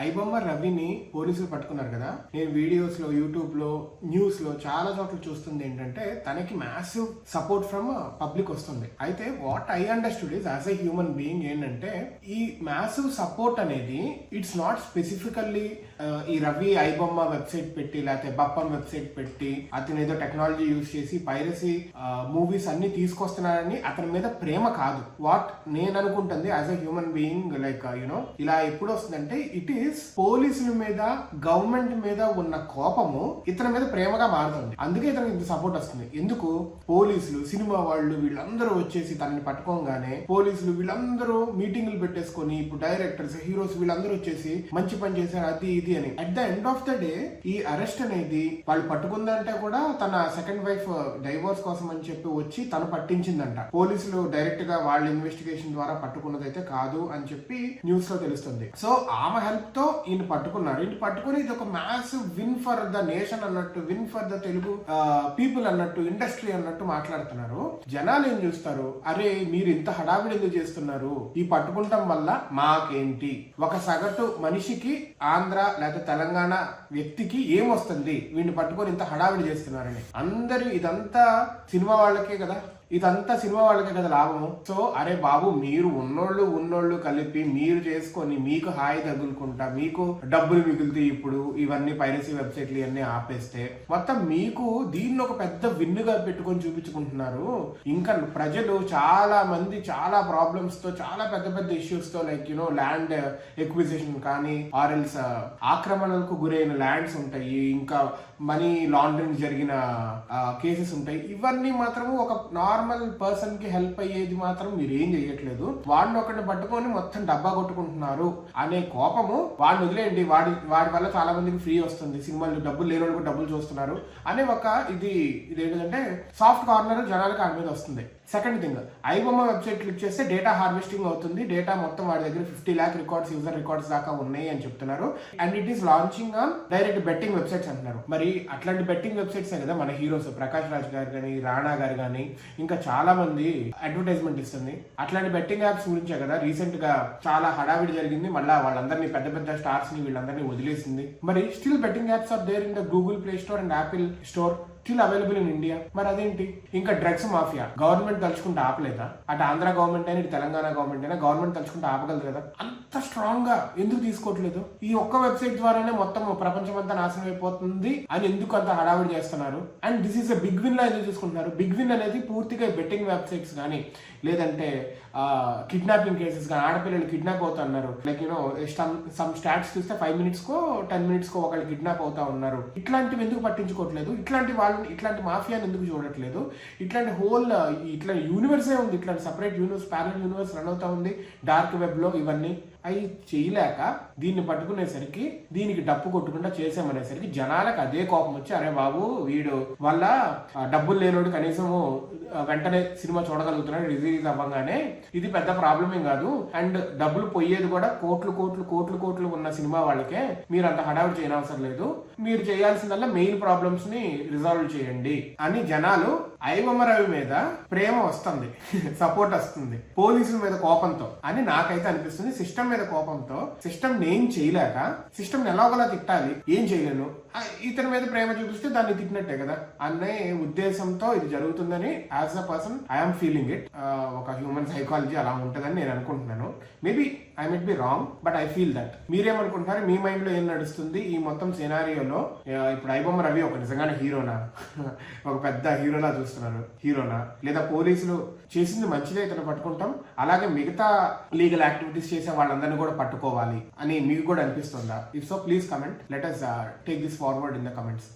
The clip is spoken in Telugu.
ఐబొమ్మ రవిని పోలీసులు పట్టుకున్నారు కదా. నేను వీడియోస్ లో, యూట్యూబ్ లో, న్యూస్ లో చాలా చోట్ల చూస్తుంది ఏంటంటే తనకి మ్యాసివ్ సపోర్ట్ ఫ్రమ్ పబ్లిక్ వస్తుంది. అయితే what I understood is as a human being ఏంటంటే ఈ మ్యాసివ్ సపోర్ట్ అనేది ఇట్స్ నాట్ స్పెసిఫికల్లీ ఈ రవి ఐబొమ్మ వెబ్సైట్ పెట్టి లేకపోతే బప్పం వెబ్సైట్ పెట్టి అతను ఏదో టెక్నాలజీ యూజ్ చేసి పైరసీ మూవీస్ అన్ని తీసుకొస్తున్నారని అతని మీద ప్రేమ కాదు. వాట్ నేను అనుకుంటుంది as a human being like you know ఇలా ఎప్పుడు వస్తుందంటే ఇట్ ఈస్ పోలీసుల మీద, గవర్నమెంట్ మీద ఉన్న కోపము ఇతని మీద ప్రేమగా మారుతుంది. అందుకే ఇతనికి ఇంత సపోర్ట్ వస్తుంది. ఎందుకు? పోలీసులు, సినిమా వాళ్ళు వీళ్ళందరూ వచ్చేసి తనని పట్టుకోగానే పోలీసులు వీళ్ళందరూ మీటింగ్లు పెట్టేసుకొని ఇప్పుడు డైరెక్టర్స్, హీరోస్ వీళ్ళందరూ వచ్చేసి మంచి పని చేశారు అది ఇది అని. At the end of the day ఈ అరెస్ట్ అనేది వాళ్ళు పట్టుకుందంటే కూడా తన సెకండ్ వైఫ్ డైవోర్స్ కోసం అని చెప్పి వచ్చి తను పట్టించిందంట. పోలీసులు డైరెక్ట్ గా వాళ్ళ ఇన్వెస్టిగేషన్ ద్వారా పట్టుకున్నదైతే కాదు అని చెప్పి న్యూస్ లో తెలుస్తుంది. సో ఆమె హెల్ప్ తో ఈయన పట్టుకున్నారు. ఈయన పట్టుకుని ఇది ఒక massive win for the nation అన్నట్టు, win for the Telugu people అన్నట్టు, ఇండస్ట్రీ అన్నట్టు మాట్లాడుతున్నారు. జనాలు ఏం చూస్తారు, అరే మీరు ఇంత హడావిడి ఎందుకు చేస్తున్నారు, ఈ పట్టుకుంటాం వల్ల మాకేంటి, ఒక సగటు మనిషికి ఆంధ్ర లేదా తెలంగాణ వ్యక్తికి ఏమొస్తుంది వీడిని పట్టుకొని ఇంత హడావిడి చేస్తున్నారని. అందరూ ఇదంతా సినిమా వాళ్ళకే కదా, ఇదంతా సినిమా వాళ్ళకే కదా లాభము. సో అరే బాబు మీరు ఉన్నోళ్ళు కలిపి మీరు చేసుకొని మీకు హాయి తగులుకుంటా మీకు డబ్బులు మిగులుతాయి. ఇప్పుడు ఇవన్నీ పైరసీ వెబ్సైట్లు ఇవన్నీ ఆపేస్తే మొత్తం మీకు దీన్ని ఒక పెద్ద విన్నుగా పెట్టుకొని చూపించుకుంటున్నారు. ఇంకా ప్రజలు చాలా మంది చాలా ప్రాబ్లమ్స్ తో, చాలా పెద్ద ఇష్యూస్ తో లైక్ యునో ల్యాండ్ ఎక్విజిషన్ కానీ ఆర్ఎల్స్ ఆక్రమణలకు గురైన ల్యాండ్స్ ఉంటాయి, ఇంకా మనీ లాండరింగ్ జరిగిన కేసెస్ ఉంటాయి. ఇవన్నీ మాత్రం ఒక నార్మల్ పర్సన్ కి హెల్ప్ అయ్యేది మాత్రం మీరు ఏం చేయట్లేదు. వాడిని ఒకరిని పట్టుకొని మొత్తం డబ్బా కొట్టుకుంటున్నారు అనే కోపము వాడిని వదిలేయండి. వాడి వల్ల చాలా మందికి ఫ్రీ వస్తుంది, సినిమాలు డబ్బులు లేని వాళ్ళు డబ్బులు చూస్తున్నారు అనే ఒక ఇది ఏంటంటే సాఫ్ట్ కార్నర్ జనాలకు ఆడి మీద వస్తుంది. Second thing, iBomma website click చేస్తే డేటా హార్వెస్టింగ్ అవుతుంది. డేటా మొత్తం వాడి దగ్గర 50 lakh రికార్డ్స్, యూజర్ రికార్డ్స్ దాకా ఉన్నాయి అని చెప్తున్నారు. And it is launching on direct betting websites అంటున్నారు. మరి అట్లాంటి బెట్టింగ్ వెబ్సైట్స్ కదా మన హీరోస్ ప్రకాష్ రాజ్ గారు కానీ, రాణా గారు కానీ ఇంకా చాలా మంది అడ్వర్టైజ్మెంట్ ఇస్తుంది. అట్లాంటి బెట్టింగ్ యాప్స్ గురించే కదా రీసెంట్ గా చాలా హడావిడి జరిగింది. మళ్ళీ వాళ్ళందరినీ పెద్ద స్టార్స్ ని వీళ్ళందరినీ వదిలేసింది. మరి still betting apps are there in the Google Play Store and Apple Store still available in India. మరి అదేంటి? ఇంకా డ్రగ్స్ మాఫియా గవర్నమెంట్ తలుచుకుంటే ఆపలేదా? అటు ఆంధ్ర గవర్నమెంట్ అయినా ఇటు తెలంగాణ గవర్నమెంట్ అయినా గవర్నమెంట్ తలుచుకుంటే ఆపగలదు కదా. అంత స్ట్రాంగ్ గా ఎందుకు తీసుకోవట్లేదు? ఈ ఒక్క వెబ్సైట్ ద్వారానే మొత్తం ప్రపంచం అంతా నాశనం అయిపోతుంది అని ఎందుకు అంత హడావిడి చేస్తున్నారు? And this is a big win లా ఎందుకు చూసుకుంటున్నారు? బిగ్ విన్ అనేది పూర్తిగా బెట్టింగ్ వెబ్సైట్స్ కానీ లేదంటే కిడ్నాపింగ్ కేసెస్ కానీ, ఆడపిల్లలు కిడ్నాప్ అవుతున్నారు. లైక్ యూనో సమ్ స్టాట్స్ చూస్తే 5 minutes కో 10 minutes కో ఒకళ్ళు కిడ్నాప్ అవుతా ఉన్నారు. ఇట్లాంటివి ఎందుకు పట్టించుకోవట్లేదు? ఇట్లాంటి మాఫియాని ఎందుకు చూడట్లేదు? ఇట్లాంటి హోల్ ఇట్లా యూనివర్సే ఉంది, ఇట్లాంటి separate universe, parallel universe run అవుతా ఉంది డార్క్ వెబ్ లో. ఇవన్నీ అవి చేయలేక దీన్ని పట్టుకునేసరికి, దీనికి డప్పు కొట్టుకుంటా చేసామనేసరికి జనాలకు అదే కోపం వచ్చి అరే బాబు వీడు వల్ల డబ్బులు లేనోడు కనీసము వెంటనే సినిమా చూడగలుగుతున్నాడు రిలీజ్ అవ్వగానే, ఇది పెద్ద ప్రాబ్లమే కాదు. అండ్ డబ్బులు పోయేది కూడా కోట్లు ఉన్న సినిమా వాళ్ళకే. మీరు అంత హడావిడి చేయనవసరం లేదు. మీరు చేయాల్సిందల్లా మెయిన్ ప్రాబ్లమ్స్ ని రిజాల్వ్ చేయండి అని జనాలు ఐబొమ్మ రవి మీద ప్రేమ వస్తుంది, సపోర్ట్ వస్తుంది పోలీసుల మీద కోపంతో అని నాకైతే అనిపిస్తుంది. సిస్టమ్ మీద కోపంతో, సిస్టమ్ నేను చేయలేక సిస్టమ్ ఎలాగోలా తిట్టాలి, ఏం చేయలేను, ఇతని మీద ప్రేమ చూపిస్తే దాన్ని తిట్టినట్టే కదా అనే ఉద్దేశంతో ఇది జరుగుతుందని as a person I'm feeling it. ఒక హ్యూమన్ సైకాలజీ అలా ఉంటుందని నేను అనుకుంటున్నాను. Maybe I might be wrong but I feel that. మీరేమనుకుంటున్నారు? మీ మైండ్ లో ఏం నడుస్తుంది ఈ మొత్తం సినారియోలో? ఇప్పుడు ఐబొమ్మ రవి ఒక నిజంగానే హీరోనా, ఒక పెద్ద హీరోలా చూస్తున్నారు, హీరోనా, లేదా పోలీసులు చేసింది మంచిదే ఇతను పట్టుకుంటాం, అలాగే మిగతా లీగల్ యాక్టివిటీస్ చేసే వాళ్ళందరినీ కూడా పట్టుకోవాలి అని మీకు కూడా అనిపిస్తుందా? If so please comment. Let us take this forward in the comments.